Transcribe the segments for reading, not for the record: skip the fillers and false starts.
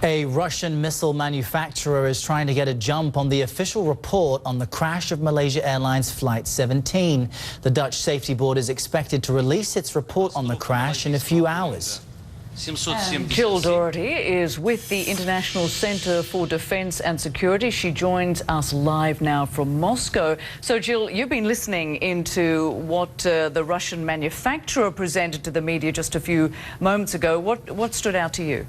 A Russian missile manufacturer is trying to get a jump on the official report on the crash of Malaysia Airlines Flight 17. The Dutch Safety Board is expected to release its report on the crash in a few hours. Jill Doherty is with the International Center for Defense and Security. She joins us live now from Moscow. So, Jill, you've been listening into what the Russian manufacturer presented to the media just a few moments ago. What stood out to you?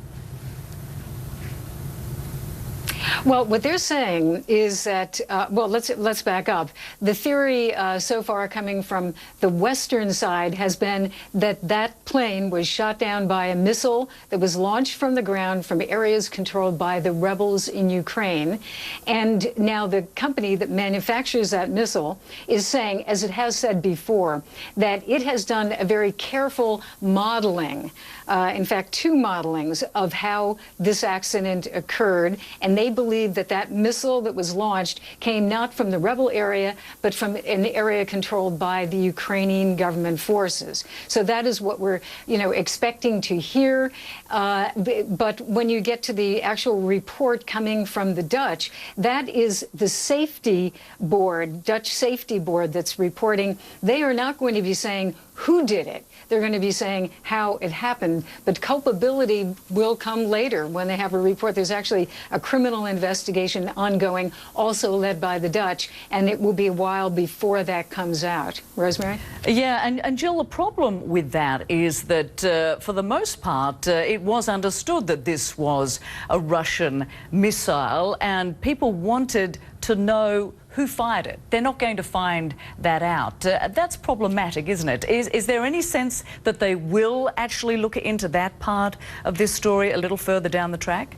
Well, what they're saying is that, well, let's back up. The theory so far coming from the western side has been that that plane was shot down by a missile that was launched from the ground from areas controlled by the rebels in Ukraine. And now the company that manufactures that missile is saying, as it has said before, that it has done a very careful modeling, in fact, two modelings of how this accident occurred, and they believe that that missile that was launched came not from the rebel area, but from an area controlled by the Ukrainian government forces. So that is what we're, expecting to hear. But when you get to the actual report coming from the Dutch, that is the safety board, Dutch safety board, that's reporting. They are not going to be saying who did it. They're going to be saying how it happened. But culpability will come later when they have a report. There's actually a criminal investigation ongoing, also led by the Dutch, and it will be a while before that comes out. Rosemary? Yeah, and Jill, the problem with that is that for the most part, it was understood that this was a Russian missile, and people wanted to know who fired it. They're not going to find that out. That's problematic, isn't it? Is there any sense that they will actually look into that part of this story a little further down the track?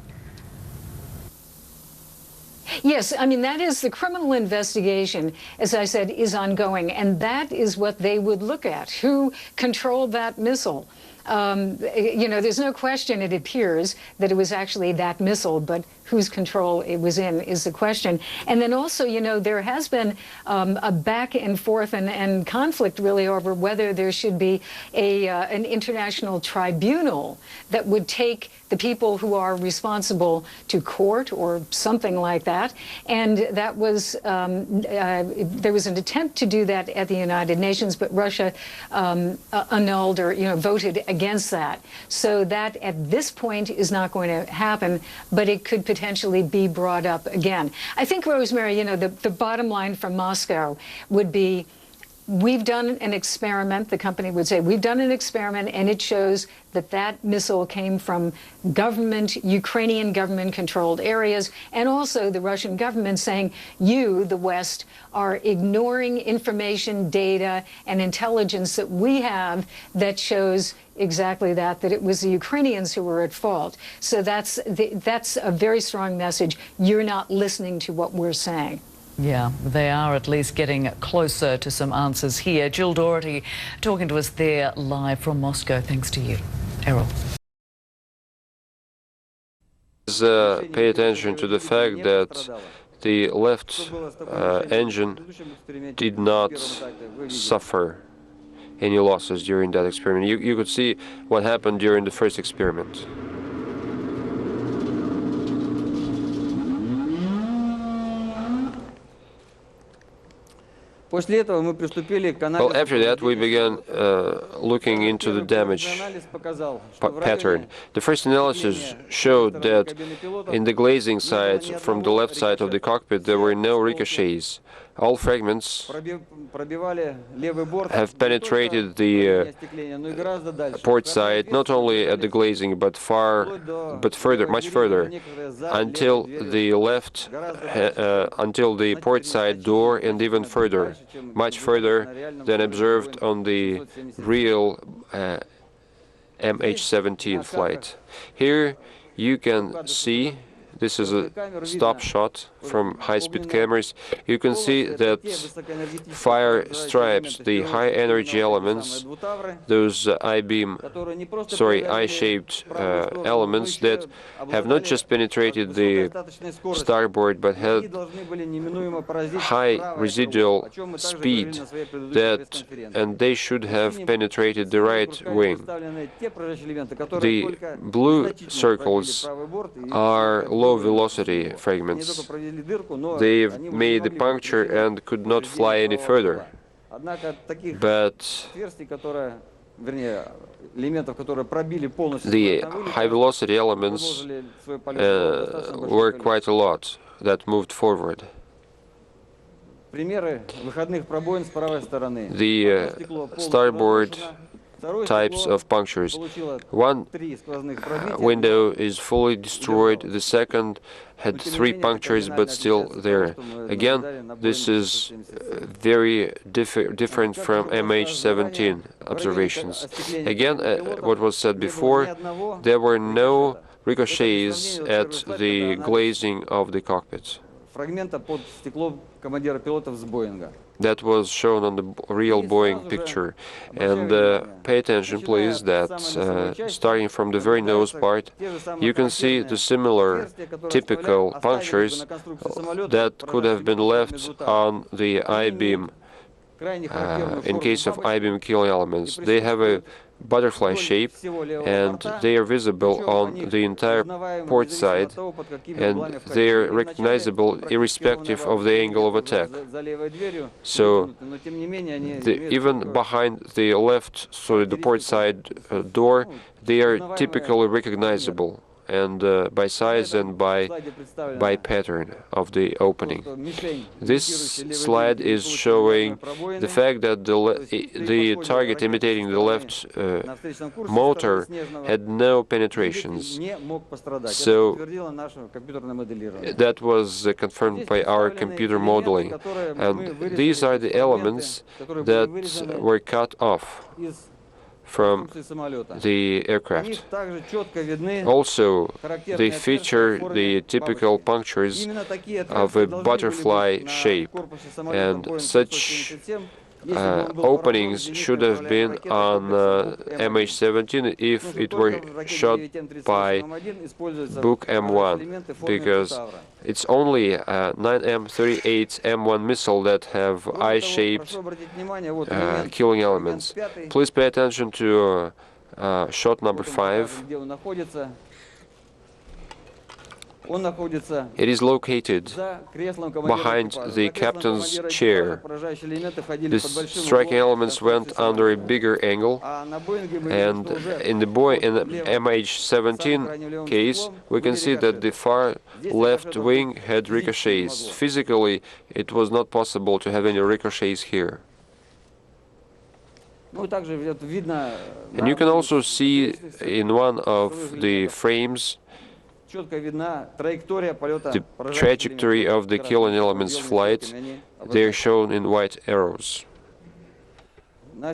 Yes, I mean, that is the criminal investigation, as I said, is ongoing, and that is what they would look at. Who controlled that missile? There's no question, it appears, that it was actually that missile, but whose control it was in is the question. And then also, there has been a back and forth and conflict really over whether there should be an international tribunal that would take the people who are responsible to court or something like that. And that was, there was an attempt to do that at the United Nations, but Russia annulled or, voted against that. So that at this point is not going to happen, but it could potentially be brought up again. I think, Rosemary, the bottom line from Moscow would be, we've done an experiment, the company would say, we've done an experiment, and it shows that that missile came from Ukrainian government-controlled areas, and also the Russian government saying, you, the West, are ignoring information, data, and intelligence that we have that shows exactly that it was the Ukrainians who were at fault. So that's a very strong message. You're not listening to what we're saying. Yeah, they are at least getting closer to some answers here. Jill Doherty talking to us there live from Moscow. Thanks to you. Errol. Pay attention to the fact that the left engine did not suffer any losses during that experiment. You could see what happened during the first experiment. Well, after that, we began looking into the damage pattern. The first analysis showed that in the glazing sides from the left side of the cockpit, there were no ricochets. All fragments have penetrated the port side, not only at the glazing, but further, much further, until the until the port side door, and even further, much further than observed on the real MH17 flight. Here you can see this is a stop shot from high-speed cameras. You can see that fire stripes, the high-energy elements, those I-shaped elements that have not just penetrated the starboard, but had high residual speed, and they should have penetrated the right wing. The blue circles are low-velocity fragments. They've made a puncture and could not fly any further. But the high-velocity elements were quite a lot that moved forward. The starboard types of punctures. One window is fully destroyed, the second had 3 punctures but still there. Again, this is very different from MH17 observations. Again, what was said before, there were no ricochets at the glazing of the cockpits. That was shown on the real Boeing picture. And pay attention, please, that starting from the very nose part, you can see the similar typical punctures that could have been left on the I-beam in case of I-beam killing elements. They have a butterfly shape, and they are visible on the entire port side, and they are recognizable irrespective of the angle of attack. So even behind the left, so the port side door, they are typically recognizable, and by size and by pattern of the opening. This slide is showing the fact that the target imitating the left motor had no penetrations. So that was confirmed by our computer modeling. And these are the elements that were cut off from the aircraft. Also, they feature the typical punctures of a butterfly shape, and such openings should have been on MH17 if it were shot by Book M1, because it's only 9M38 M1 missile that have I-shaped killing elements. Please pay attention to shot number 5. It is located behind the captain's chair. The striking elements went under a bigger angle, and in the MH17 case, we can see that the far left wing had ricochets. Physically, it was not possible to have any ricochets here. And you can also see in one of the frames the trajectory of the killing element's flight. They are shown in white arrows. On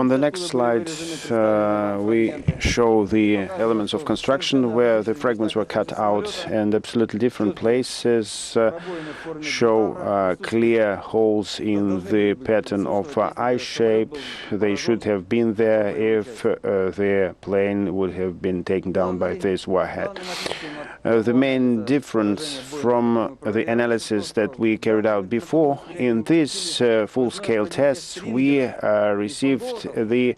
the next slide, we show the elements of construction where the fragments were cut out, and absolutely different places show clear holes in the pattern of I-shape. They should have been there if the plane would have been taken down by this warhead. The main difference from the analysis that we carried out before, in this full-scale tests, we received the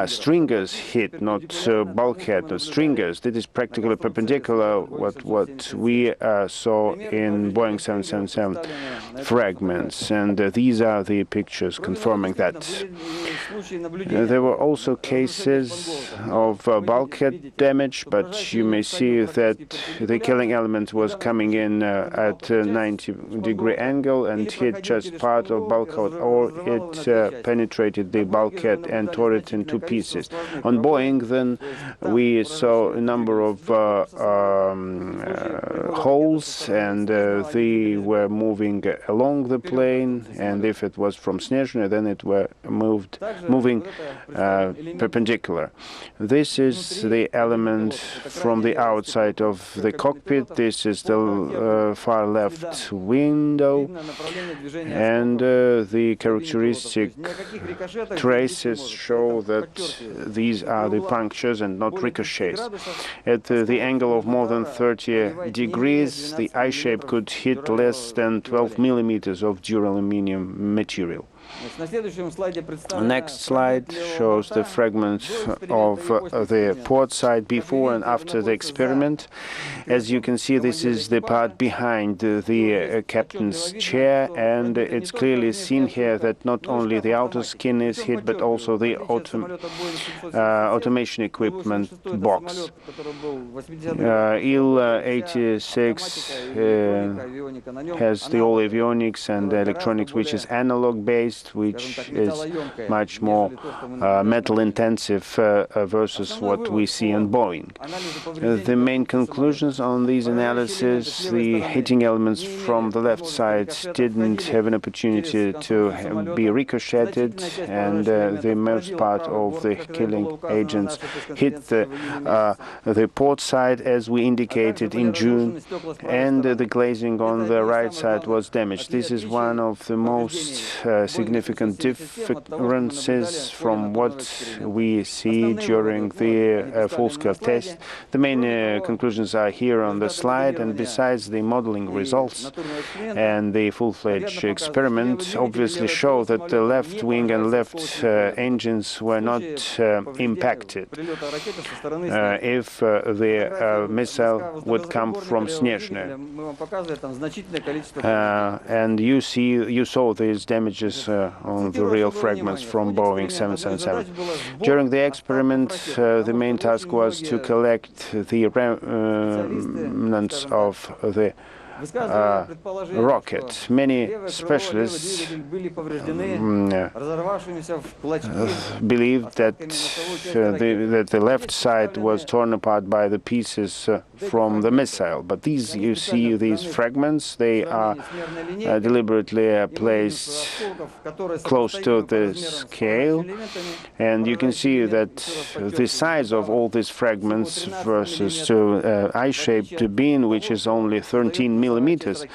stringers hit, not bulkhead, not stringers. That is practically perpendicular what we saw in Boeing 777 fragments, and these are the pictures confirming that. There were also cases of bulkhead damage, but you may see that the killing element was coming in at a 90-degree angle and hit just part of bulkhead, or it penetrated the bulkhead and tore it in two pieces. On Boeing, then, we saw a number of holes, and they were moving along the plane, and if it was from Snezhny, then it were moving perpendicular. This is the element from the outside of the cockpit. This is the far left window, and the characteristic traces show that these are the punctures and not ricochets. At the angle of more than 30 degrees, the eye shape could hit less than 12 millimeters of duraluminum material. The next slide shows the fragment of the port side before and after the experiment. As you can see, this is the part behind the captain's chair, and it's clearly seen here that not only the outer skin is hit, but also the automation equipment box. Il-86 has the all avionics and electronics, which is analog-based, which is much more metal-intensive versus what we see in Boeing. The main conclusions on these analyses: the heating elements from the left side didn't have an opportunity to be ricocheted, and the most part of the killing agents hit the port side, as we indicated in June, and the glazing on the right side was damaged. This is one of the most significant differences from what we see during the full-scale test. The main conclusions are here on the slide, and besides, the modeling results and the full-fledged experiment obviously show that the left wing and left engines were not impacted if the missile would come from Snezhny. And you saw these damages on the real fragments from Boeing 777. During the experiment, the main task was to collect the remnants of the rocket. Many specialists believe that the left side was torn apart by the pieces from the missile. But you see these fragments, they are deliberately placed close to the scale, and you can see that the size of all these fragments versus to eye-shaped beam, which is only 13 millimeters,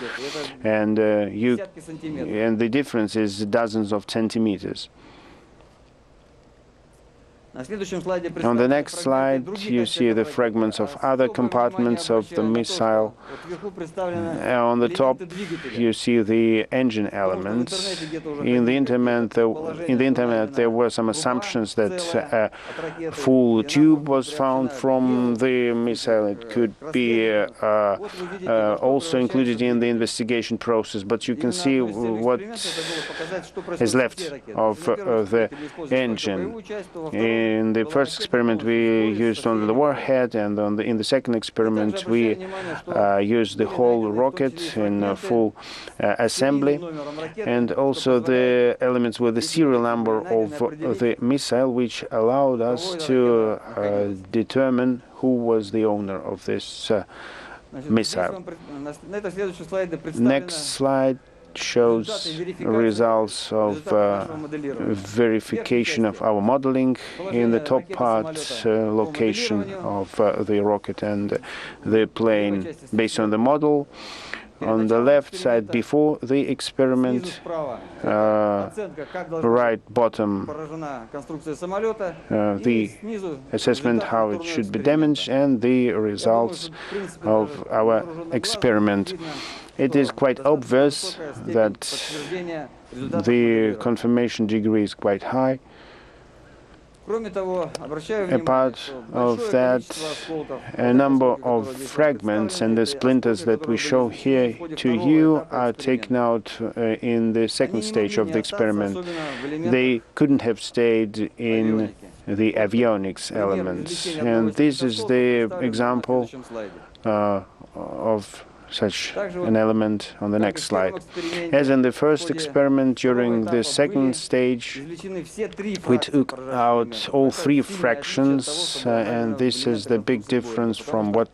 and the difference is dozens of centimeters. On the next slide, you see the fragments of other compartments of the missile. On the top, you see the engine elements. In the internet, there were some assumptions that a full tube was found from the missile. It could be also included in the investigation process, but you can see what is left of the engine. In the first experiment, we used only the warhead, and in the second experiment, we used the whole rocket in full assembly, and also the elements with the serial number of the missile, which allowed us to determine who was the owner of this missile. Next slide shows results of verification of our modeling. In the top part, location of the rocket and the plane based on the model. On the left side, before the experiment, right bottom, the assessment how it should be damaged, and the results of our experiment. It is quite obvious that the confirmation degree is quite high. Apart of that, a number of fragments and the splinters that we show here to you are taken out in the second stage of the experiment. They couldn't have stayed in the avionics elements. And this is the example of such an element on the next slide. As in the first experiment, during the second stage, we took out all three fractions, and this is the big difference from what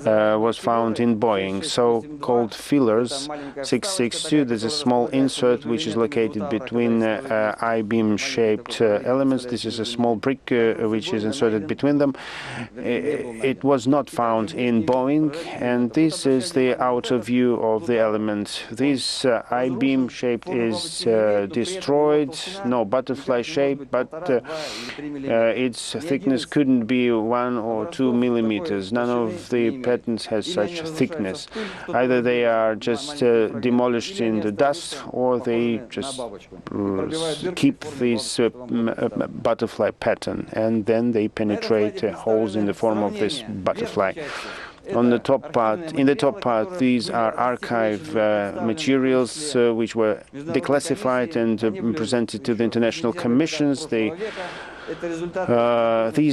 was found in Boeing. So-called fillers 662, there's a small insert which is located between I-beam shaped elements. This is a small brick which is inserted between them. It was not found in Boeing, and this is the outer view of the element. This I-beam shape is destroyed, no butterfly shape, but its thickness couldn't be 1 or 2 millimeters. None of the patterns has such thickness. Either they are just demolished in the dust, or they just keep this butterfly pattern, and then they penetrate holes in the form of this butterfly. On the top part, in the top part, these are archive materials which were declassified and presented to the international commissions. These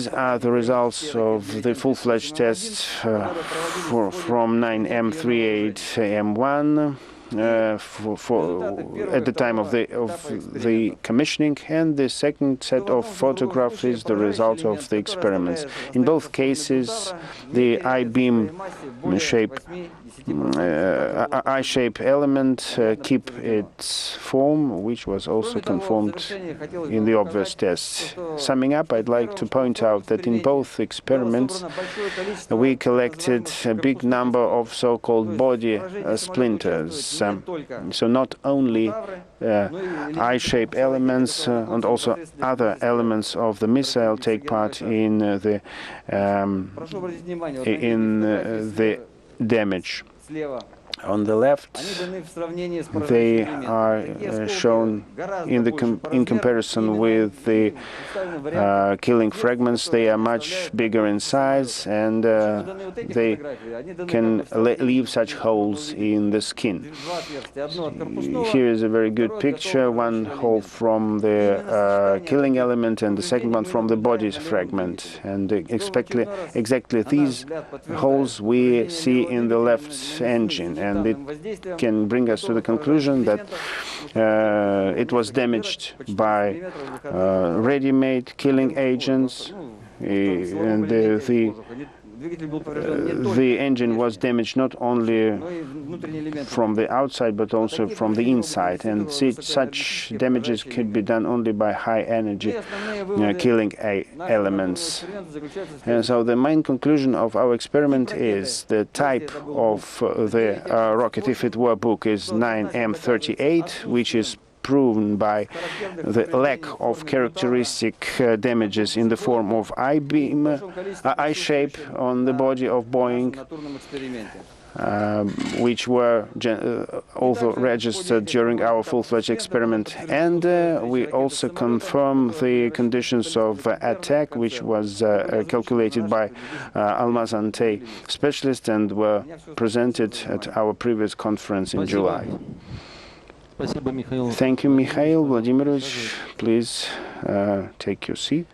are the results of the full-fledged tests from 9M38M1 at the time of the commissioning, and the second set of photographs is the result of the experiments. In both cases, the I-beam shape, I-shape element keep its form, which was also confirmed in the obvious test. Summing up, I'd like to point out that in both experiments we collected a big number of so-called body splinters. So not only I-shape elements and also other elements of the missile take part in the damage. On the left, they are shown in comparison with the killing fragments. They are much bigger in size, and they can leave such holes in the skin. Here is a very good picture, one hole from the killing element and the second one from the body fragment. And exactly these holes we see in the left engine. And it can bring us to the conclusion that it was damaged by ready-made killing agents, and the engine was damaged not only from the outside but also from the inside, and such damages could be done only by high-energy killing elements. And so the main conclusion of our experiment is the type of the rocket, if it were book, is 9M38, which is proven by the lack of characteristic damages in the form of I-beam, I-shape on the body of Boeing, which were also registered during our full-fledged experiment. And we also confirm the conditions of attack, which was calculated by Almaz-Antey specialists and were presented at our previous conference in July. Thank you, Mikhail Vladimirovich. Please take your seat.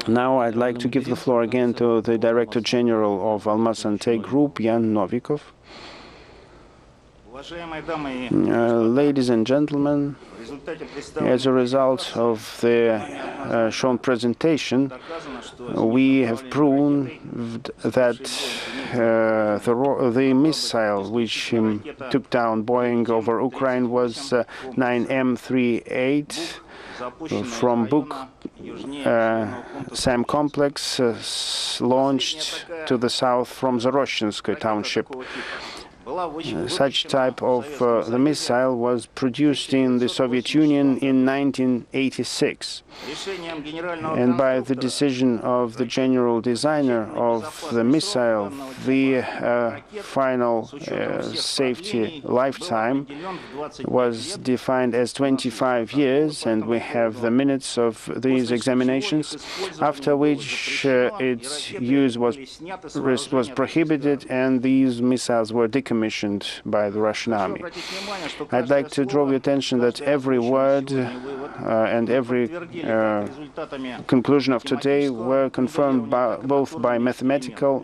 Now I'd like to give the floor again to the Director General of Almaz-Antey Group, Jan Novikov. Ladies and gentlemen, as a result of the shown presentation, we have proven that the missile which took down Boeing over Ukraine was 9M38 from Buk SAM complex launched to the south from Zaroshinsky township. Such type of the missile was produced in the Soviet Union in 1986. And by the decision of the general designer of the missile, the final safety lifetime was defined as 25 years, and we have the minutes of these examinations, after which its use was prohibited and these missiles were decommissioned commissioned by the Russian army. I'd like to draw your attention that every word and every conclusion of today were confirmed both by mathematical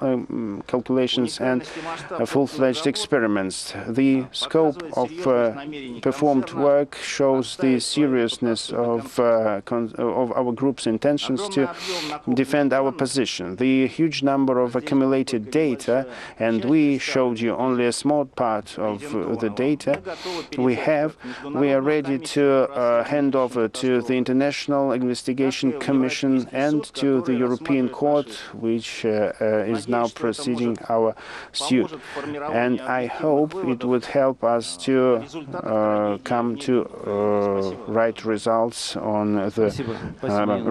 calculations and full-fledged experiments. The scope of performed work shows the seriousness of our group's intentions to defend our position. The huge number of accumulated data, and we showed you only a small part of the data we are ready to hand over to the International Investigation Commission and to the European Court, which is now proceeding our suit. And I hope it would help us to come to right results on the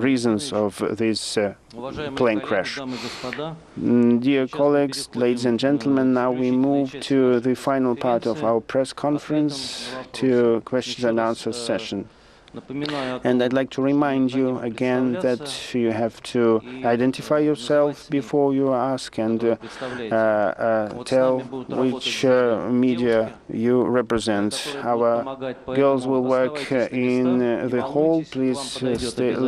reasons of this plane crash. Dear colleagues, ladies and gentlemen, now we move to the final part of our press conference, to questions and answers session. And I'd like to remind you again that you have to identify yourself before you ask and tell which media you represent. Our girls will work in the hall. Please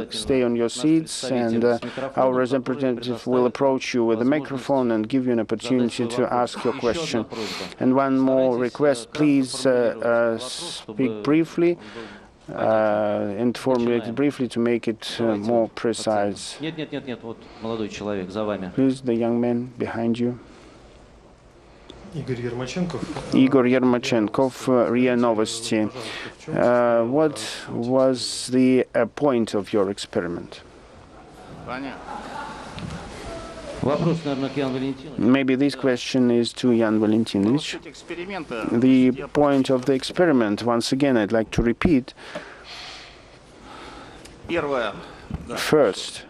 stay on your seats, and our representative will approach you with a microphone and give you an opportunity to ask your question. And one more request, please speak briefly and formulate it briefly to make it more precise. Please, the young man behind you. Igor Yermachenkov, RIA Novosti. What was the point of your experiment? Maybe this question is to Jan Valentinovich. The point of the experiment, once again, I'd like to repeat. First,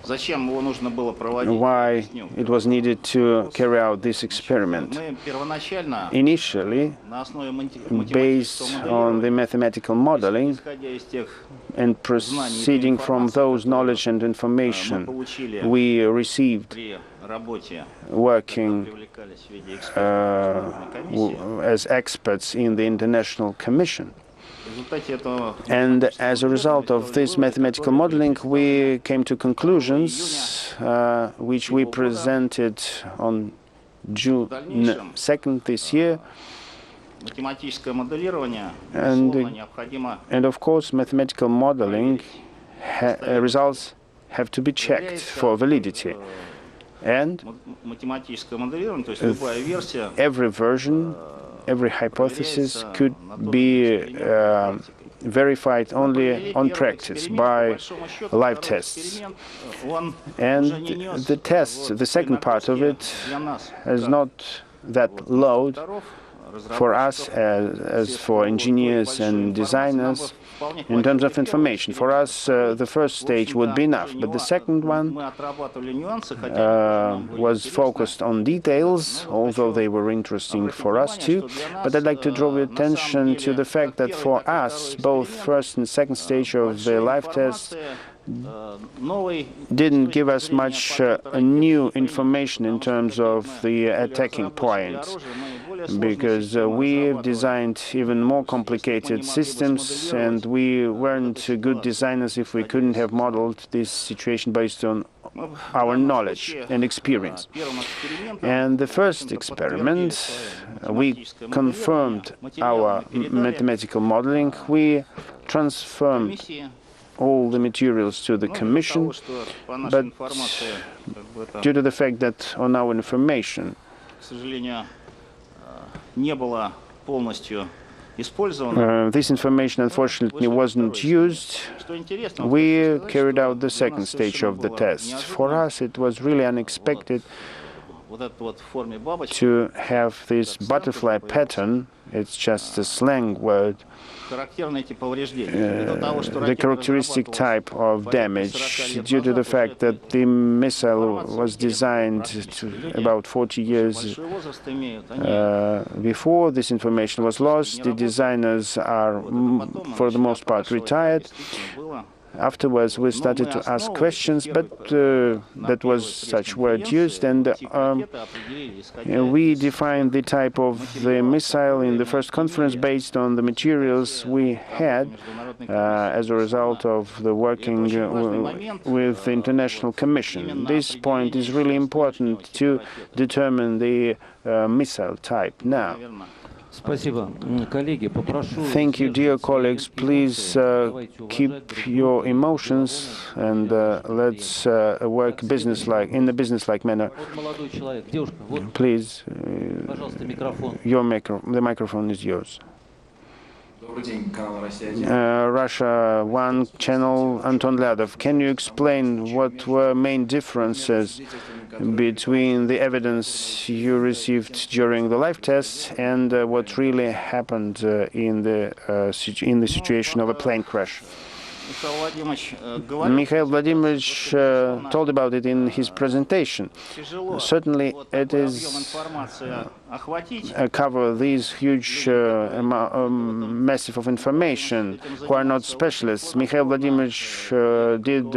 why it was needed to carry out this experiment. Initially, based on the mathematical modeling and proceeding from those knowledge and information we received working as experts in the International Commission. And as a result of this mathematical modeling, we came to conclusions which we presented on June 2nd this year. And of course, mathematical modeling results have to be checked for validity. And every version, every hypothesis could be verified only on practice by live tests. And the tests, the second part of it, is not that load for us as for engineers and designers in terms of information. For us, the first stage would be enough, but the second one was focused on details, although they were interesting for us too. But I'd like to draw your attention to the fact that for us, both first and second stage of the live test didn't give us much new information in terms of the attacking points, because we've designed even more complicated systems, and we weren't good designers if we couldn't have modeled this situation based on our knowledge and experience. And the first experiment, we confirmed our mathematical modeling. We transformed all the materials to the Commission, but due to the fact that on our information this information unfortunately wasn't used, we carried out the second stage of the test. For us, it was really unexpected to have this butterfly pattern. It's just a slang word. The characteristic type of damage, due to the fact that the missile was designed about 40 years before this information was lost. The designers are, for the most part, retired. Afterwards, we started to ask questions, but that was such word used, and we defined the type of the missile in the first conference based on the materials we had as a result of the working with the International Commission. This point is really important to determine the missile type now. Thank you, dear colleagues. Please keep your emotions and let's work in a business-like manner. Please, the microphone is yours. Russia 1 channel, Anton Ladov. Can you explain what were main differences between the evidence you received during the live tests and what really happened in the situation of a plane crash? Mikhail Vladimirovich told about it in his presentation. Certainly, it is cover these huge massive of information who are not specialists. Mikhail Vladimirovich did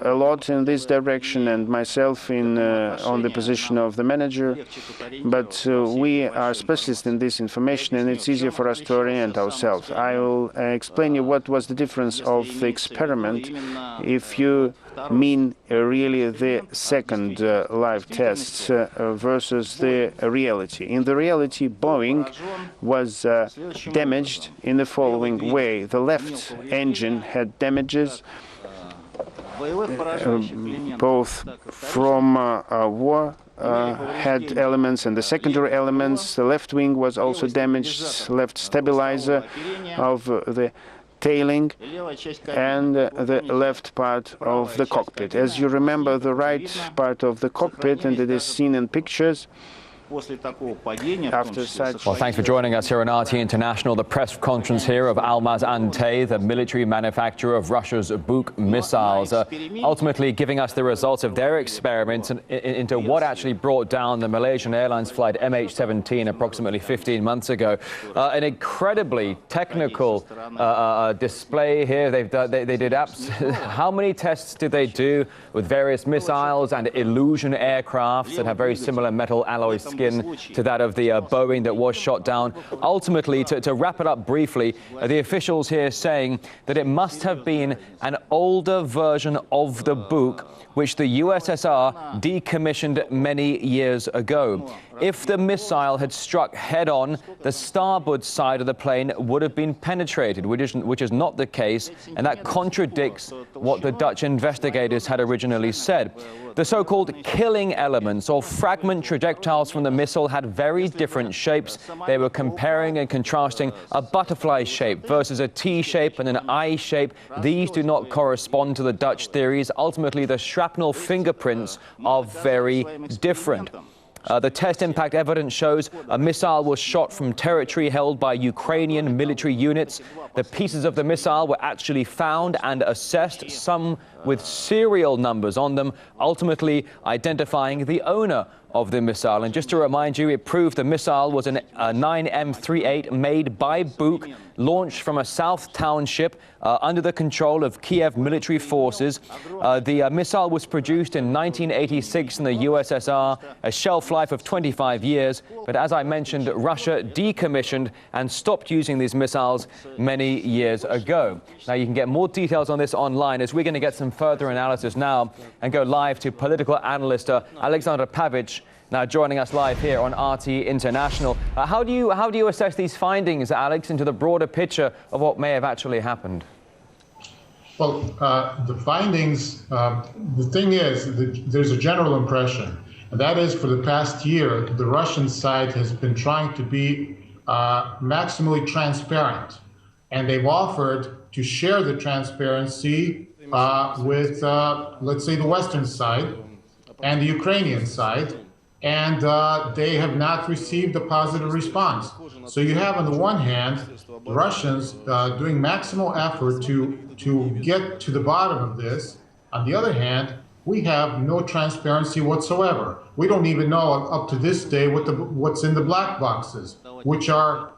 a lot in this direction, and myself on the position of the manager. But we are specialists in this information, and it's easier for us to orient ourselves. I will explain you what was the difference of the experiment, if you mean really the second live tests versus the reality. In the reality, Boeing was damaged in the following way. The left engine had damages, both from war had elements and the secondary elements. The left wing was also damaged, left stabilizer of the tailing and the left part of the cockpit. As you remember, the right part of the cockpit, and it is seen in pictures, after such... Well, thanks for joining us here on RT International. The press conference here of Almaz-Antey, the military manufacturer of Russia's Buk missiles, ultimately giving us the results of their experiments into what actually brought down the Malaysian Airlines flight MH17 approximately 15 months ago. An incredibly technical display here. They did how many tests did they do with various missiles and illusion aircrafts that have very similar metal alloy skin to that of the Boeing that was shot down? Ultimately, to wrap it up briefly, the officials here saying that it must have been an older version of the Buk, which the USSR decommissioned many years ago. If the missile had struck head-on, the starboard side of the plane would have been penetrated, which is not the case, and that contradicts what the Dutch investigators had originally said. The so-called killing elements or fragment projectiles from the missile had very different shapes. They were comparing and contrasting a butterfly shape versus a T shape and an I shape. These do not correspond to the Dutch theories. Ultimately, the shrapnel fingerprints are very different. The test impact evidence shows a missile was shot from territory held by Ukrainian military units. The pieces of the missile were actually found and assessed, some with serial numbers on them, ultimately identifying the owner of the missile. And just to remind you, it proved the missile was a 9M38 made by Buk, launched from a South township under the control of Kiev military forces. The missile was produced in 1986 in the USSR, a shelf life of 25 years. But as I mentioned, Russia decommissioned and stopped using these missiles many years ago. Now, you can get more details on this online, as we're going to get some further analysis now and go live to political analyst Alexander Pavich, now joining us live here on RT International. How do you assess these findings, Alex, into the broader picture of what may have actually happened? Well, the findings, the thing is, there's a general impression, and that is for the past year, the Russian side has been trying to be maximally transparent, and they've offered to share the transparency with, let's say, the Western side and the Ukrainian side, and they have not received a positive response. So you have, on the one hand, Russians doing maximal effort to get to the bottom of this. On the other hand, we have no transparency whatsoever. We don't even know up to this day what's in the black boxes, which are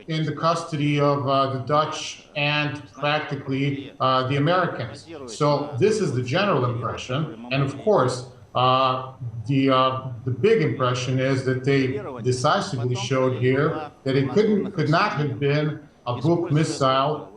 in the custody of the Dutch and practically the Americans. So this is the general impression. And of course, the big impression is that they decisively showed here that it could not have been a Buk missile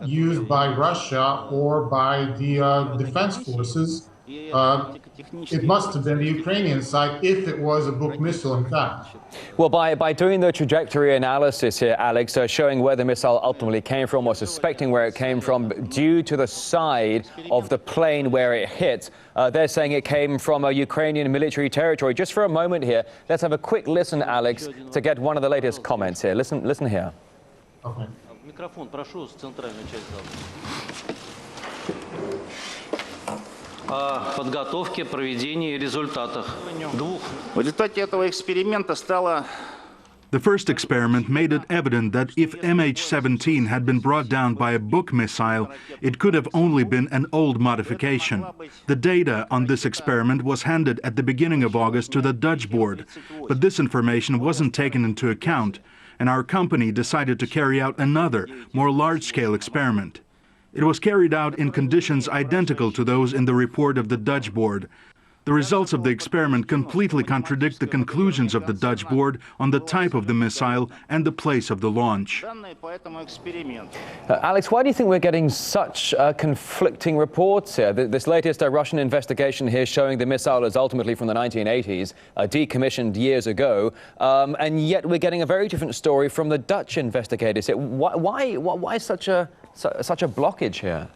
used by Russia or by the defense forces. It must have been the Ukrainian side if it was a Buk missile, in fact. Well, by doing the trajectory analysis here, Alex, showing where the missile ultimately came from or suspecting where it came from due to the side of the plane where it hit, they're saying it came from a Ukrainian military territory. Just for a moment here, let's have a quick listen, Alex, to get one of the latest comments here. Listen here. Okay. Микрофон, прошу, с центральной части зала. О подготовке, проведении и результатах двух. В результате этого эксперимента стало. The first experiment made it evident that if MH17 had been brought down by a Buk missile, it could have only been an old modification. The data on this experiment was handed at the beginning of August to the Dutch board, but this information wasn't taken into account, and our company decided to carry out another, more large-scale experiment. It was carried out in conditions identical to those in the report of the Dutch board. The results of the experiment completely contradict the conclusions of the Dutch board on the type of the missile and the place of the launch. Alex, why do you think we're getting such conflicting reports here? This latest Russian investigation here showing the missile is ultimately from the 1980s, decommissioned years ago, and yet we're getting a very different story from the Dutch investigators. Why such a blockage here?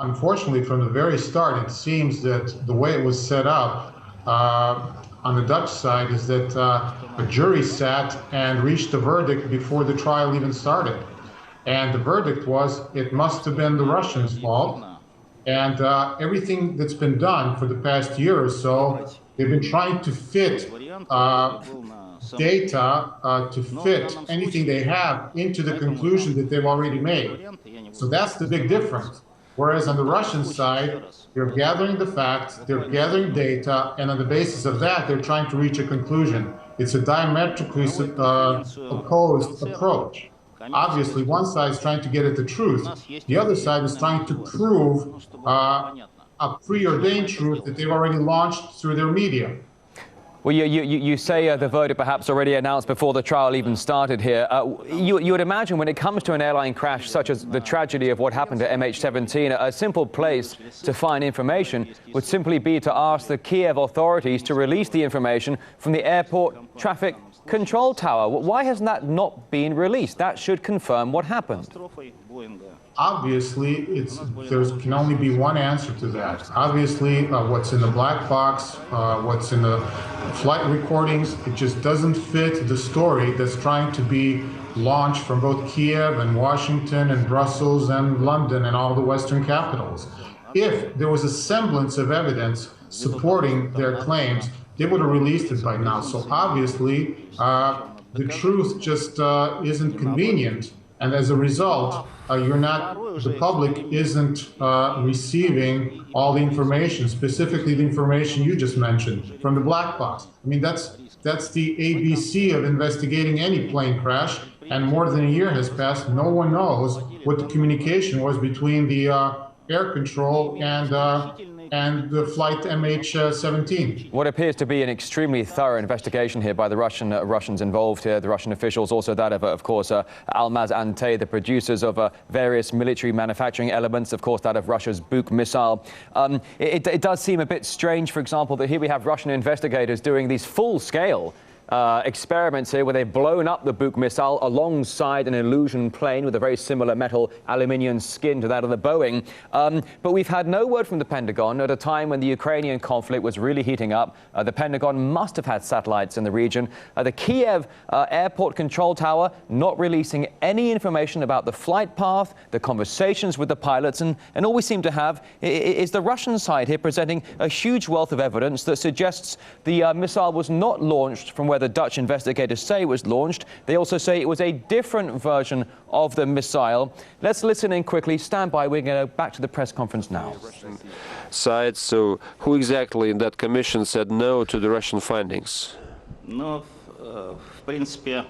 Unfortunately, from the very start, it seems that the way it was set up on the Dutch side is that a jury sat and reached a verdict before the trial even started. And the verdict was it must have been the Russians' fault. And everything that's been done for the past year or so, they've been trying to fit data to fit anything they have into the conclusion that they've already made. So that's the big difference. Whereas on the Russian side, they're gathering the facts, they're gathering data, and on the basis of that, they're trying to reach a conclusion. It's a diametrically opposed approach. Obviously, one side is trying to get at the truth. The other side is trying to prove a preordained truth that they've already launched through their media. Well, you say the verdict perhaps already announced before the trial even started here. You would imagine when it comes to an airline crash such as the tragedy of what happened to MH17, a simple place to find information would simply be to ask the Kiev authorities to release the information from the airport traffic control tower. Why has that not been released? That should confirm what happened. Obviously, there can only be one answer to that. Obviously, what's in the black box, what's in the flight recordings, it just doesn't fit the story that's trying to be launched from both Kiev and Washington and Brussels and London and all the Western capitals. If there was a semblance of evidence supporting their claims, they would have released it by now. So obviously, the truth just isn't convenient. And as a result, the public isn't receiving all the information, specifically the information you just mentioned from the black box. I mean, that's the ABC of investigating any plane crash. And more than a year has passed. No one knows what the communication was between the air control and the flight MH17. What appears to be an extremely thorough investigation here by the Russians involved here, the Russian officials, also that of course, Almaz Antey, the producers of various military manufacturing elements, of course, that of Russia's Buk missile. It does seem a bit strange, for example, that here we have Russian investigators doing these full-scale experiments here where they've blown up the Buk missile alongside an Illusion plane with a very similar metal aluminium skin to that of the Boeing. But we've had no word from the Pentagon at a time when the Ukrainian conflict was really heating up. The Pentagon must have had satellites in the region. The Kiev airport control tower not releasing any information about the flight path, the conversations with the pilots, and all we seem to have is the Russian side here presenting a huge wealth of evidence that suggests the missile was not launched from where the Dutch investigators say it was launched. They also say it was a different version of the missile. Let's listen in quickly. Stand by. We're going to go back to the press conference now. Side. So who exactly in that commission said no to the Russian findings? Но, в принципе,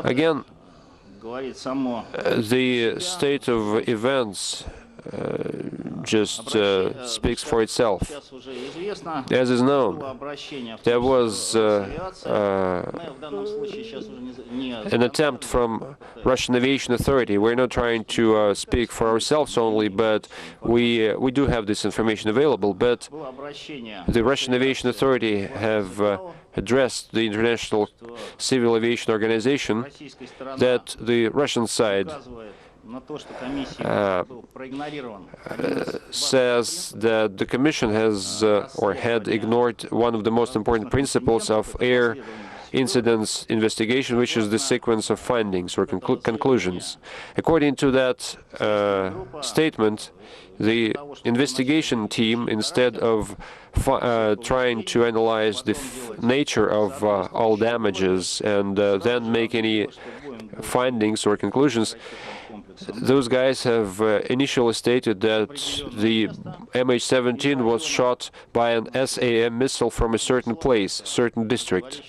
Again, the state of events just speaks for itself. As is known, there was an attempt from Russian Aviation Authority. We're not trying to speak for ourselves only, but we do have this information available. But the Russian Aviation Authority have addressed the International Civil Aviation Organization that the Russian side says that the Commission has or had ignored one of the most important principles of air incidents investigation, which is the sequence of findings or conclusions. According to that statement, the investigation team, instead of trying to analyze the nature of all damages and then make any findings or conclusions, those guys have initially stated that the MH17 was shot by an SAM missile from a certain place, certain district,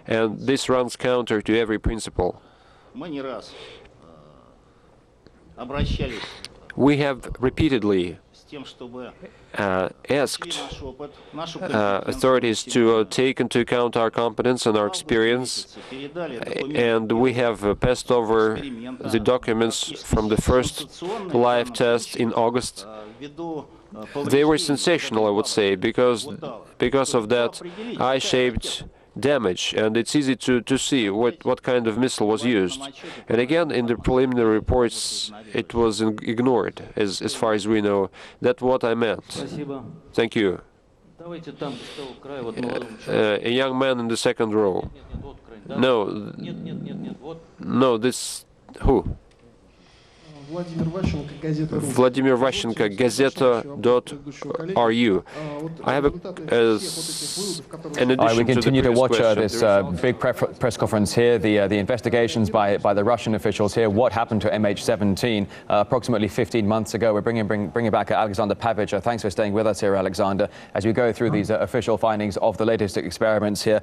and this runs counter to every principle. We have repeatedly asked authorities to take into account our competence and our experience, and we have passed over the documents from the first live test in August. They were sensational, I would say, because of that eye-shaped damage, and it's easy to see what kind of missile was used. And again, in the preliminary reports, it was ignored, as far as we know. That's what I meant. Thank you. A young man in the second row. No, this... Who? Vladimir Vashchenko, Gazeta.ru. I have an addition we continue to watch this question. big press conference here, the investigations by the Russian officials here. What happened to MH17 approximately 15 months ago? We're bringing back Alexander Pavic. Thanks for staying with us here, Alexander, as we go through these official findings of the latest experiments here.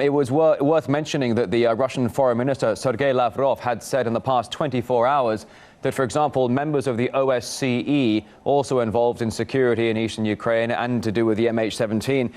It was worth mentioning that the Russian Foreign Minister, Sergei Lavrov, had said in the past 24 hours that, for example, members of the OSCE, also involved in security in eastern Ukraine and to do with the MH17,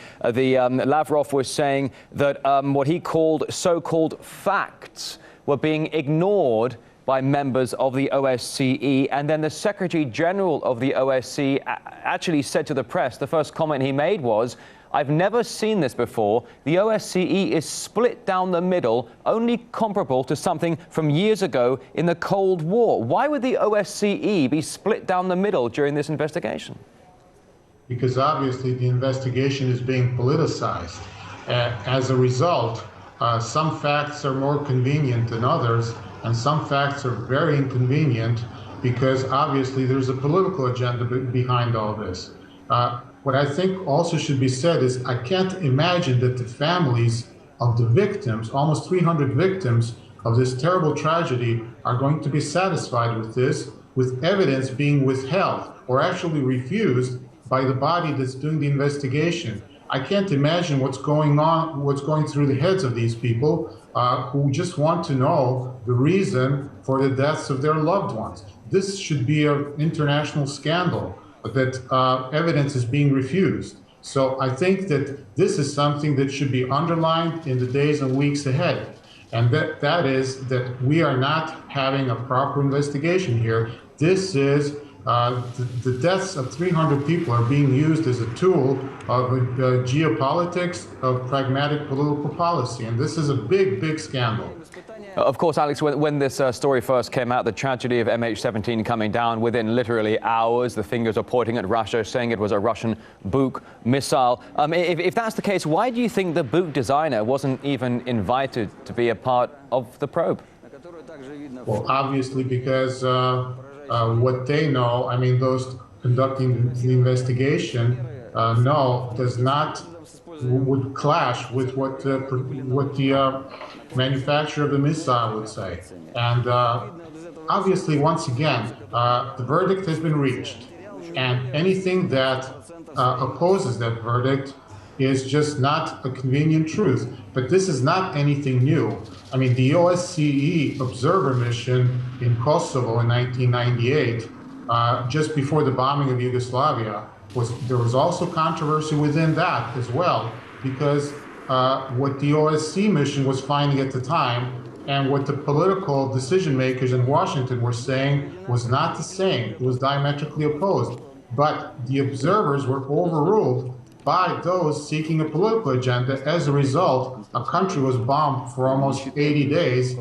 Lavrov was saying that what he called so-called facts were being ignored by members of the OSCE. And then the Secretary General of the OSCE actually said to the press, the first comment he made was, "I've never seen this before. The OSCE is split down the middle, only comparable to something from years ago in the Cold War." Why would the OSCE be split down the middle during this investigation? Because obviously the investigation is being politicized. As a result, some facts are more convenient than others, and some facts are very inconvenient because obviously there's a political agenda behind all this. What I think also should be said is I can't imagine that the families of the victims, almost 300 victims of this terrible tragedy, are going to be satisfied with this, with evidence being withheld or actually refused by the body that's doing the investigation. I can't imagine what's going through the heads of these people who just want to know the reason for the deaths of their loved ones. This should be an international scandal, that evidence is being refused. So I think that this is something that should be underlined in the days and weeks ahead. And that is that we are not having a proper investigation here. This is the deaths of 300 people are being used as a tool of geopolitics, of pragmatic political policy. And this is a big, big scandal. Of course, Alex, when this story first came out, the tragedy of MH17 coming down, within literally hours, the fingers are pointing at Russia, saying it was a Russian Buk missile. If that's the case, why do you think the Buk designer wasn't even invited to be a part of the probe? Well, obviously, because what they know, I mean, those conducting the investigation would clash with what the manufacturer of the missile would say. And obviously, once again, the verdict has been reached. And anything that opposes that verdict is just not a convenient truth. But this is not anything new. I mean, the OSCE observer mission in Kosovo in 1998, just before the bombing of Yugoslavia, there was also controversy within that as well, because what the OSCE mission was finding at the time and what the political decision makers in Washington were saying was not the same. It was diametrically opposed. But the observers were overruled by those seeking a political agenda. As a result, a country was bombed for almost 80 days,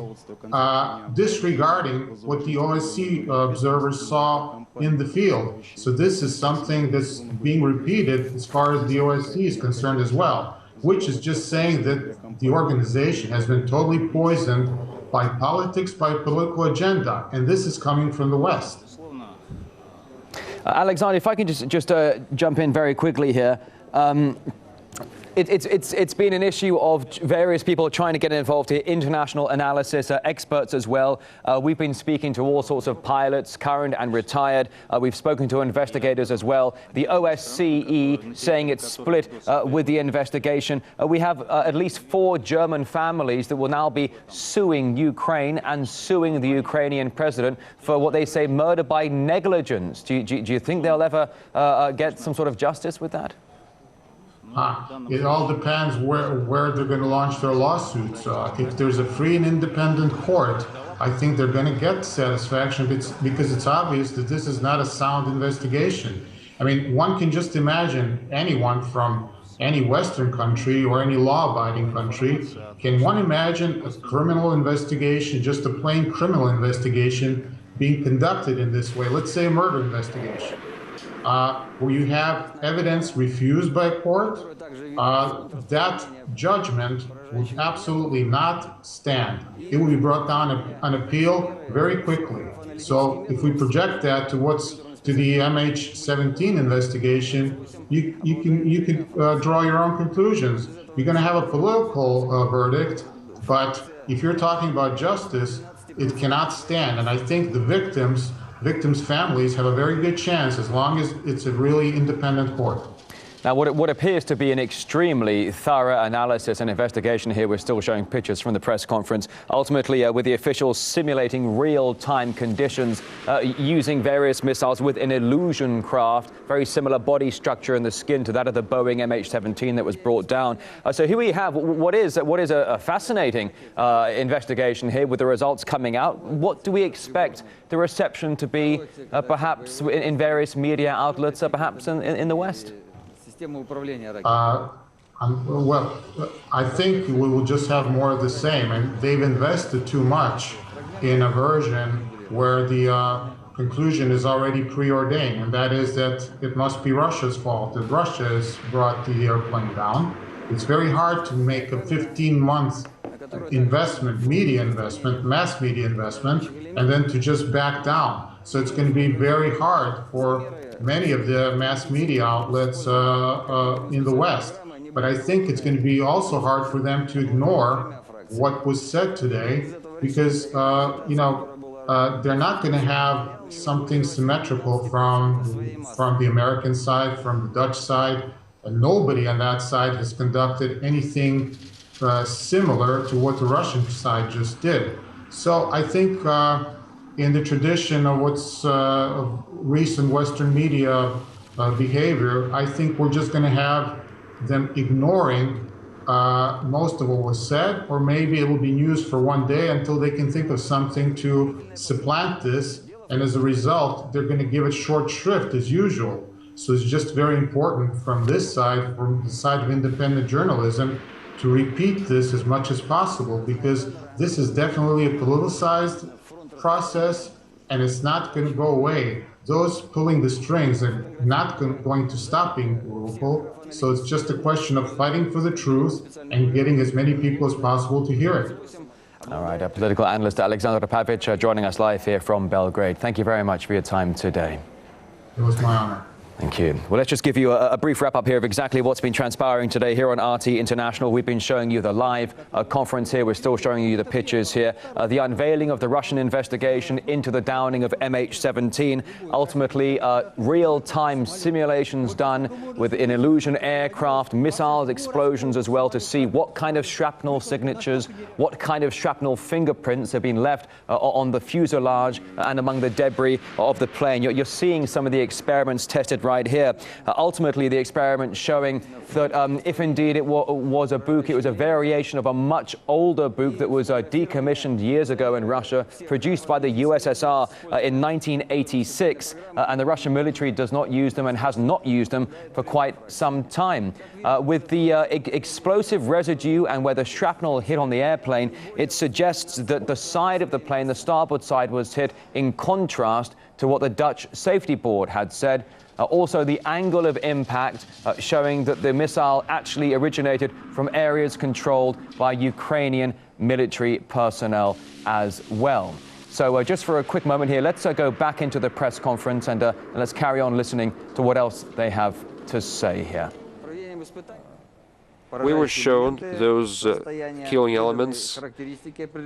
disregarding what the OSCE observers saw in the field. So this is something that's being repeated as far as the OSCE is concerned as well, which is just saying that the organization has been totally poisoned by politics, by political agenda, and this is coming from the West. Alexander, if I can just jump in very quickly here. It's been an issue of various people trying to get involved here, international analysis, experts as well. We've been speaking to all sorts of pilots, current and retired. We've spoken to investigators as well. The OSCE saying it's split with the investigation. We have at least 4 German families that will now be suing Ukraine and suing the Ukrainian president for what they say murder by negligence. Do you think they'll ever get some sort of justice with that? It all depends where they're going to launch their lawsuits. If there's a free and independent court, I think they're going to get satisfaction because it's obvious that this is not a sound investigation. I mean, one can just imagine anyone from any Western country or any law-abiding country. Can one imagine a criminal investigation, just a plain criminal investigation, being conducted in this way? Let's say a murder investigation. Where you have evidence refused by a court, that judgment will absolutely not stand. It will be brought down on appeal very quickly. So if we project that to the MH17 investigation, you can draw your own conclusions. You're going to have a political verdict, but if you're talking about justice, it cannot stand. And I think the victims' families have a very good chance as long as it's a really independent court. Now, what appears to be an extremely thorough analysis and investigation here, we're still showing pictures from the press conference, ultimately with the officials simulating real-time conditions, using various missiles with an illusion craft, very similar body structure in the skin to that of the Boeing MH17 that was brought down. So here we have what is a fascinating investigation here with the results coming out. What do we expect the reception to be, perhaps in various media outlets, perhaps in the West? Well, I think we will just have more of the same. And they've invested too much in a version where the conclusion is already preordained, and that is that it must be Russia's fault, that Russia has brought the airplane down. It's very hard to make a 15-month investment, media investment, mass media investment, and then to just back down. So it's going to be very hard for many of the mass media outlets in the West. But I think it's going to be also hard for them to ignore what was said today, because they're not going to have something symmetrical from the American side, from the Dutch side, and nobody on that side has conducted anything similar to what the Russian side just did. So I think in the tradition of what's recent Western media behavior, I think we're just going to have them ignoring most of what was said, or maybe it will be news for one day until they can think of something to supplant this, and as a result, they're going to give it short shrift as usual. So it's just very important from this side, from the side of independent journalism, to repeat this as much as possible, because this is definitely a politicized process, and it's not going to go away. Those pulling the strings are not going to stop being political, so it's just a question of fighting for the truth and getting as many people as possible to hear it. All right, political analyst Alexander Pavic joining us live here from Belgrade. Thank you very much for your time today. It was my honor. Thank you. Well, let's just give you a brief wrap-up here of exactly what's been transpiring today here on RT International. We've been showing you the live conference here. We're still showing you the pictures here. The unveiling of the Russian investigation into the downing of MH17. Ultimately, real-time simulations done with an Illusion aircraft, missiles, explosions as well, to see what kind of shrapnel signatures, what kind of shrapnel fingerprints have been left on the fuselage and among the debris of the plane. You're seeing some of the experiments tested right here. Ultimately, the experiment showing that if indeed it was a Buk, it was a variation of a much older Buk that was decommissioned years ago in Russia, produced by the USSR in 1986, and the Russian military does not use them and has not used them for quite some time. With the explosive residue and where the shrapnel hit on the airplane, it suggests that the side of the plane, the starboard side, was hit in contrast to what the Dutch Safety Board had said. Also, the angle of impact showing that the missile actually originated from areas controlled by Ukrainian military personnel as well. So just for a quick moment here, let's go back into the press conference and let's carry on listening to what else they have to say here. We were shown those killing elements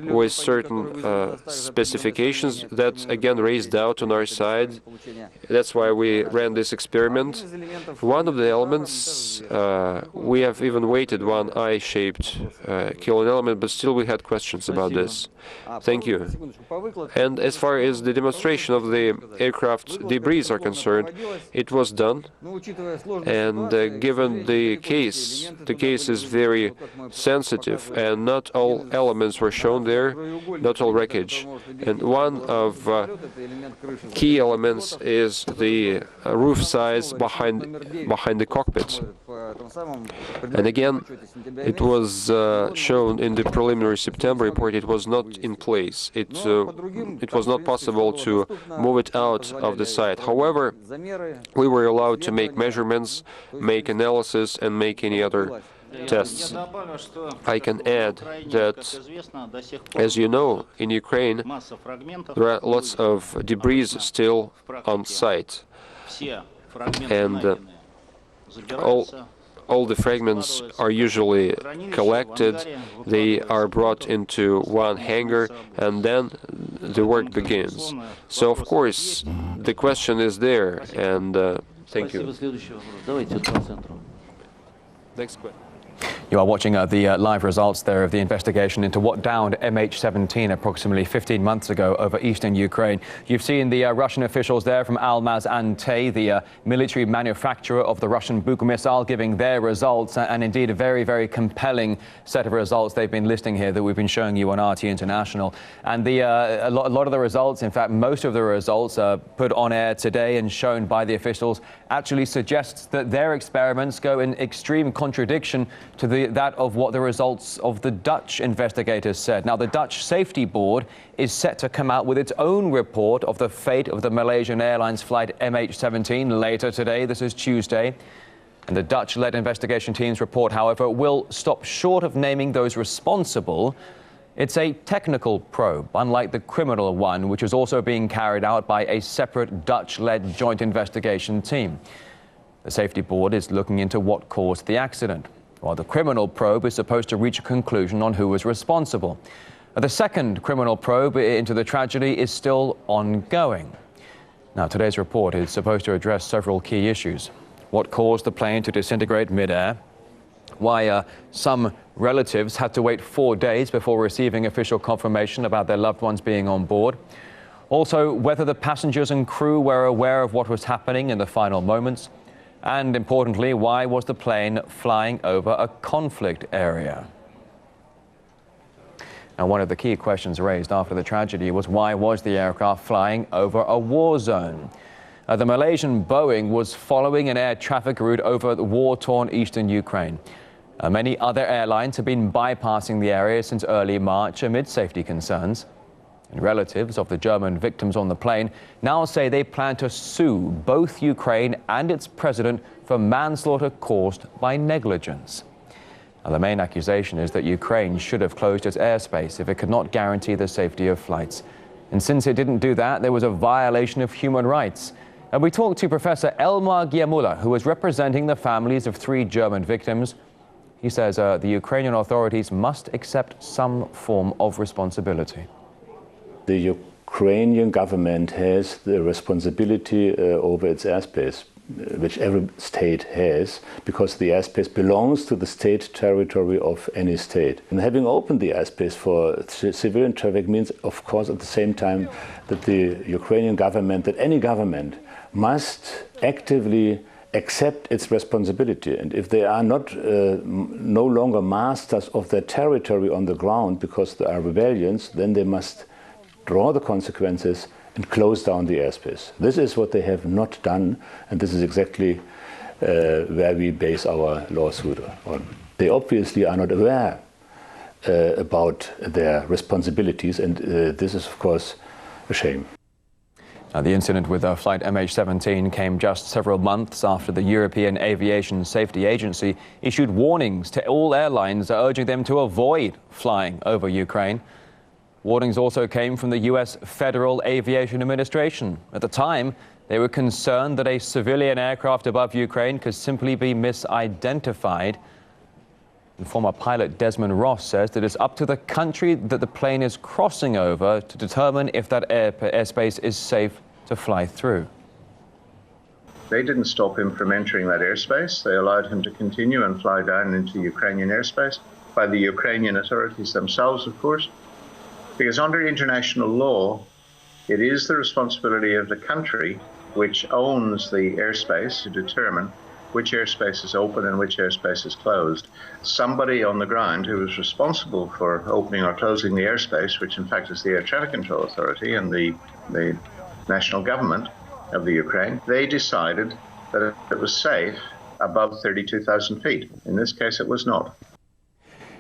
with certain specifications that again raised doubt on our side. That's why we ran this experiment. One of the elements, we have even weighted one eye-shaped killing element, but still we had questions about this. Thank you. And as far as the demonstration of the aircraft debris are concerned, it was done. And given the case is very sensitive, and not all elements were shown there, not all wreckage. And one of key elements is the roof size behind the cockpit. And again, it was shown in the preliminary September report. It was not in place. It was not possible to move it out of the site. However, we were allowed to make measurements, make analysis, and make any other tests. I can add that, as you know, in Ukraine, there are lots of debris still on site, and all the fragments are usually collected, they are brought into one hangar, and then the work begins. So, of course, the question is there, and thank you. Next question. You are watching the live results there of the investigation into what downed MH17 approximately 15 months ago over eastern Ukraine. You've seen the Russian officials there from Almaz-Antey, the military manufacturer of the Russian Buk missile, giving their results, and indeed a very, very compelling set of results they've been listing here that we've been showing you on RT International. And a lot of the results, in fact, most of the results put on air today and shown by the officials actually suggests that their experiments go in extreme contradiction to that of what the results of the Dutch investigators said. Now, the Dutch Safety Board is set to come out with its own report of the fate of the Malaysian Airlines flight MH17 later today. This is Tuesday. And the Dutch-led investigation team's report, however, will stop short of naming those responsible. It's a technical probe, unlike the criminal one, which is also being carried out by a separate Dutch-led joint investigation team. The Safety Board is looking into what caused the accident, while the criminal probe is supposed to reach a conclusion on who was responsible. The second criminal probe into the tragedy is still ongoing. Now, today's report is supposed to address several key issues. What caused the plane to disintegrate mid-air? Why some relatives had to wait 4 days before receiving official confirmation about their loved ones being on board. Also, whether the passengers and crew were aware of what was happening in the final moments. And importantly, why was the plane flying over a conflict area? Now, one of the key questions raised after the tragedy was why was the aircraft flying over a war zone? The Malaysian Boeing was following an air traffic route over the war-torn eastern Ukraine. Many other airlines have been bypassing the area since early March amid safety concerns. And relatives of the German victims on the plane now say they plan to sue both Ukraine and its president for manslaughter caused by negligence. Now, the main accusation is that Ukraine should have closed its airspace if it could not guarantee the safety of flights. And since it didn't do that, there was a violation of human rights. And we talked to Professor Elmar Giamula, who is representing the families of 3 German victims. He says the Ukrainian authorities must accept some form of responsibility. The Ukrainian government has the responsibility over its airspace, which every state has, because the airspace belongs to the state territory of any state. And having opened the airspace for civilian traffic means, of course, at the same time that the Ukrainian government, that any government, must actively accept its responsibility. And if they are not no longer masters of their territory on the ground because there are rebellions, then they must draw the consequences and close down the airspace. This is what they have not done, and this is exactly where we base our lawsuit on. They obviously are not aware about their responsibilities, and this is, of course, a shame. The incident with flight MH17 came just several months after the European Aviation Safety Agency issued warnings to all airlines urging them to avoid flying over Ukraine. Warnings also came from the US Federal Aviation Administration. At the time, they were concerned that a civilian aircraft above Ukraine could simply be misidentified. And former pilot Desmond Ross says that it's up to the country that the plane is crossing over to determine if that airspace is safe to fly through. They didn't stop him from entering that airspace. They allowed him to continue and fly down into Ukrainian airspace by the Ukrainian authorities themselves, of course. Because under international law, it is the responsibility of the country which owns the airspace to determine which airspace is open and which airspace is closed. Somebody on the ground who is responsible for opening or closing the airspace, which in fact is the Air Traffic Control Authority and the national government of the Ukraine, they decided that it was safe above 32,000 feet. In this case, it was not.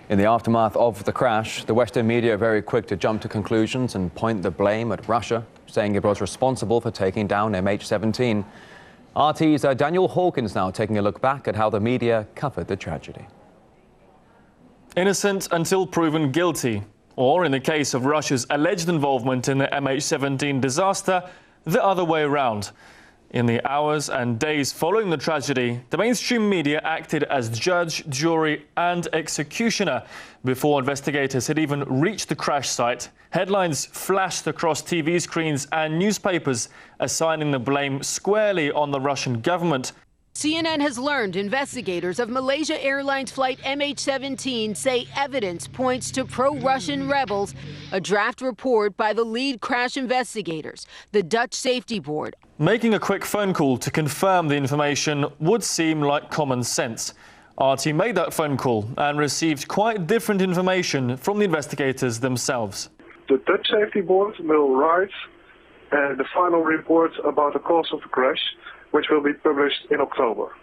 In the aftermath of the crash, the Western media are very quick to jump to conclusions and point the blame at Russia, saying it was responsible for taking down MH17. RT's Daniel Hawkins now taking a look back at how the media covered the tragedy. Innocent until proven guilty, or in the case of Russia's alleged involvement in the MH17 disaster, the other way around. In the hours and days following the tragedy, the mainstream media acted as judge, jury and executioner before investigators had even reached the crash site. Headlines flashed across TV screens and newspapers, assigning the blame squarely on the Russian government. CNN has learned investigators of Malaysia Airlines flight MH17 say evidence points to pro-Russian rebels. A draft report by the lead crash investigators, the Dutch Safety Board. Making a quick phone call to confirm the information would seem like common sense. RT made that phone call and received quite different information from the investigators themselves. The Dutch Safety Board will write the final report about the cause of the crash, which will be published in October.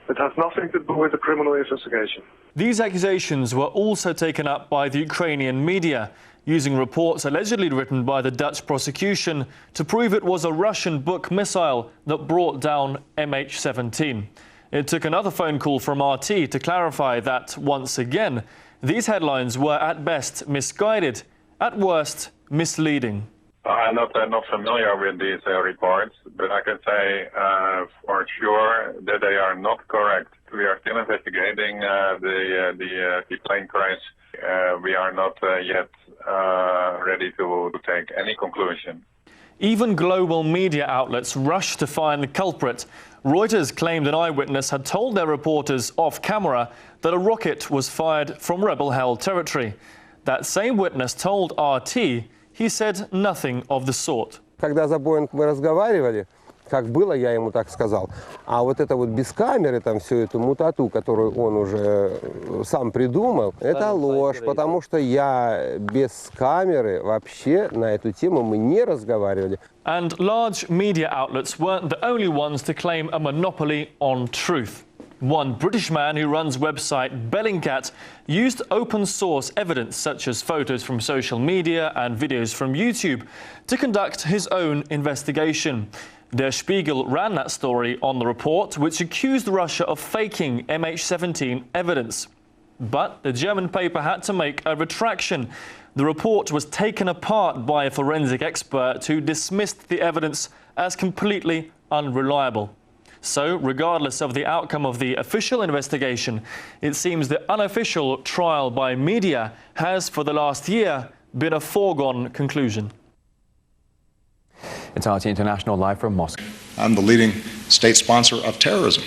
It has nothing to do with the criminal investigation. These accusations were also taken up by the Ukrainian media, using reports allegedly written by the Dutch prosecution to prove it was a Russian Buk missile that brought down MH17. It took another phone call from RT to clarify that, once again, these headlines were at best misguided, at worst misleading. I'm not familiar with these reports, but I can say for sure that they are not correct. We are still investigating the plane crash. We are not yet ready to take any conclusion. Even global media outlets rushed to find the culprit. Reuters claimed an eyewitness had told their reporters off camera that a rocket was fired from rebel-held territory. That same witness told RT he said nothing of the sort. Когда за Боинг мы разговаривали, как было, я ему так сказал. А вот это вот без камеры, там всю эту мутату, которую он уже сам придумал, это ложь, потому что я без камеры вообще на эту тему мы не разговаривали. And large media outlets weren't the only ones to claim a monopoly on truth. One British man who runs website Bellingcat used open-source evidence such as photos from social media and videos from YouTube to conduct his own investigation. Der Spiegel ran that story on the report, which accused Russia of faking MH17 evidence. But the German paper had to make a retraction. The report was taken apart by a forensic expert who dismissed the evidence as completely unreliable. So, regardless of the outcome of the official investigation, it seems the unofficial trial by media has, for the last year, been a foregone conclusion. It's RT International live from Moscow. I'm the leading state sponsor of terrorism.